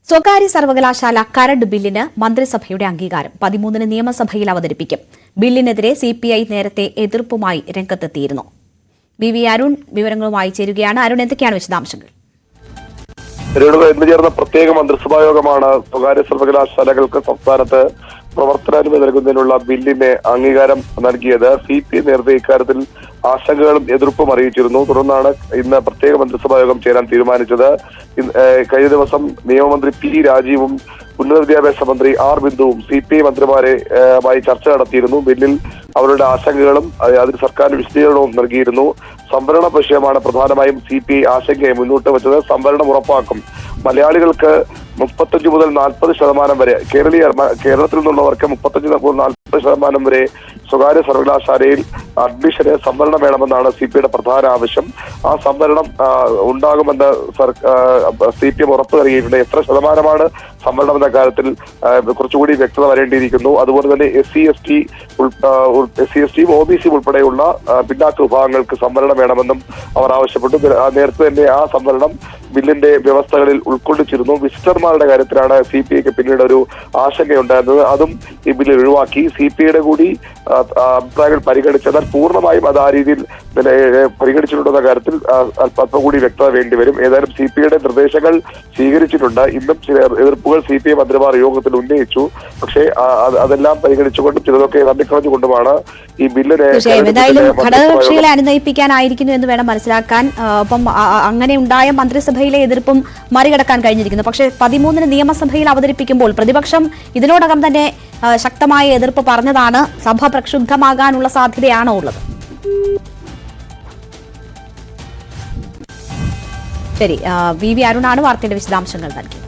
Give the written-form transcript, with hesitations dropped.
സ്വകാര്യ സർവകലാശാല കരട് ബില്ലിന് മന്ത്രിസഭയുടെ അംഗീകാരം 13-ന് നിയമസഭയിൽ അവതരിപ്പിക്കും. ബില്ലിനെതിരെ സിപിഐ നേരത്തെ എതിർപ്പുമായി രംഗത്തെത്തിയിരുന്നു. വി അരുൺ വിവരങ്ങളുമായി ചേരുകയാണ്. അരുൺ, എന്തൊക്കെയാണ് വിശദാംശങ്ങൾ? ഇന്ന് ചേർന്ന പ്രത്യേക മന്ത്രിസഭാ യോഗമാണ് സ്വകാര്യ സർവകലാശാലകൾക്ക് സംസ്ഥാനത്ത് പ്രവർത്തനാനുമതി നൽകുന്നതിനുള്ള ബില്ലിന് അംഗീകാരം നൽകിയത്. സിപിഐ നേരത്തെ ഇക്കാര്യത്തിൽ ആശങ്കകളും എതിർപ്പും അറിയിച്ചിരുന്നു. തുടർന്നാണ് ഇന്ന് പ്രത്യേക മന്ത്രിസഭാ യോഗം ചേരാൻ തീരുമാനിച്ചത്. കഴിഞ്ഞ ദിവസം നിയമമന്ത്രി പി രാജീവും ഉന്നത വിദ്യാഭ്യാസ മന്ത്രി ആർ ബിന്ദുവും സിപിഐ മന്ത്രിമാരുമായി ചർച്ച നടത്തിയിരുന്നു. ബില്ലിൽ അവരുടെ ആശങ്കകളും അതിന് സർക്കാരിന് വിശദീകരണവും നൽകിയിരുന്നു. സംവരണ വിഷയമാണ് പ്രധാനമായും സിപിഐ ആശങ്കയെ മുന്നോട്ട് വെച്ചത്. സംവരണം ഉറപ്പാക്കും. മലയാളികൾക്ക് 35 മുതൽ 40% വരെ, കേരളത്തിൽ നിന്നുള്ളവർക്ക് 35 മുതൽ 40% വരെ സ്വകാര്യ സർവകലാശാലയിൽ അഡ്മിഷന് സംവരണം വേണമെന്നാണ് സിപിഐയുടെ പ്രധാന ആവശ്യം. ആ സംവരണം ഉണ്ടാകുമെന്ന് സിപിഎം ഉറപ്പ് നൽകിയിട്ടുണ്ട്. എത്ര ശതമാനമാണ് സംവരണം എന്ന കാര്യത്തിൽ കുറച്ചുകൂടി വ്യക്തത വരേണ്ടിയിരിക്കുന്നു. അതുപോലെ തന്നെ SC/ST OBC ഉൾപ്പെടെയുള്ള പിന്നാക്ക വിഭാഗങ്ങൾക്ക് സംവരണം വേണമെന്നും അവർ ആവശ്യപ്പെട്ടു. നേരത്തെ തന്നെ ആ സംവരണം ബില്ലിന്റെ വ്യവസ്ഥകളിൽ ഉൾക്കൊള്ളിച്ചിരുന്നു. വിസിറ്റർമാരുടെ കാര്യത്തിലാണ് സിപിഐക്ക് പിന്നീട് ഒരു ആശങ്കയുണ്ടായിരുന്നത്. അതും ഈ ബില്ലിൽ ഒഴിവാക്കി. സിപിഐയുടെ കൂടി അഭിപ്രായങ്ങൾ പരിഗണിച്ചതാൽ പൂർണ്ണമായും അത് ആ രീതിയിൽ പരിഗണിച്ചിട്ടുണ്ടെന്ന കാര്യത്തിൽ അല്പം കൂടി വ്യക്തത വേണ്ടിവരും. ഏതായാലും സിപിഐയുടെ നിർദ്ദേശങ്ങൾ സ്വീകരിച്ചിട്ടുണ്ട്. ഇന്നും ചില എതിർപ്പുകൾ സിപിഐ മന്ത്രിമാർ യോഗത്തിൽ ഉന്നയിച്ചു. പക്ഷേ അതെല്ലാം പരിഗണിച്ചുകൊണ്ടും ചിലതൊക്കെ തള്ളിക്കളഞ്ഞുകൊണ്ടുമാണ് ഈ ബില്ലിനെ ഘടകകക്ഷികളെ അനുനയിപ്പിക്കാനായിരിക്കുന്നു എന്ന് വേണം മനസ്സിലാക്കാൻ. അപ്പം അങ്ങനെ ഉണ്ടായ മന്ത്രിസഭയിലെ എതിർപ്പും മറികടക്കാൻ കഴിഞ്ഞിരിക്കുന്നു. പക്ഷേ 13-ന് നിയമസഭയിൽ അവതരിപ്പിക്കുമ്പോൾ പ്രതിപക്ഷം ഇതിനോടകം തന്നെ ശക്തമായ എതിർപ്പ് പറഞ്ഞതാണ്. സഭ പ്രക്ഷുബ്ധമാകാനുള്ള സാധ്യതയാണോ ഉള്ളത്? ശരി, വി അരുണാണ് വാർത്തയുടെ വിശദാംശങ്ങൾ നൽകിയത്.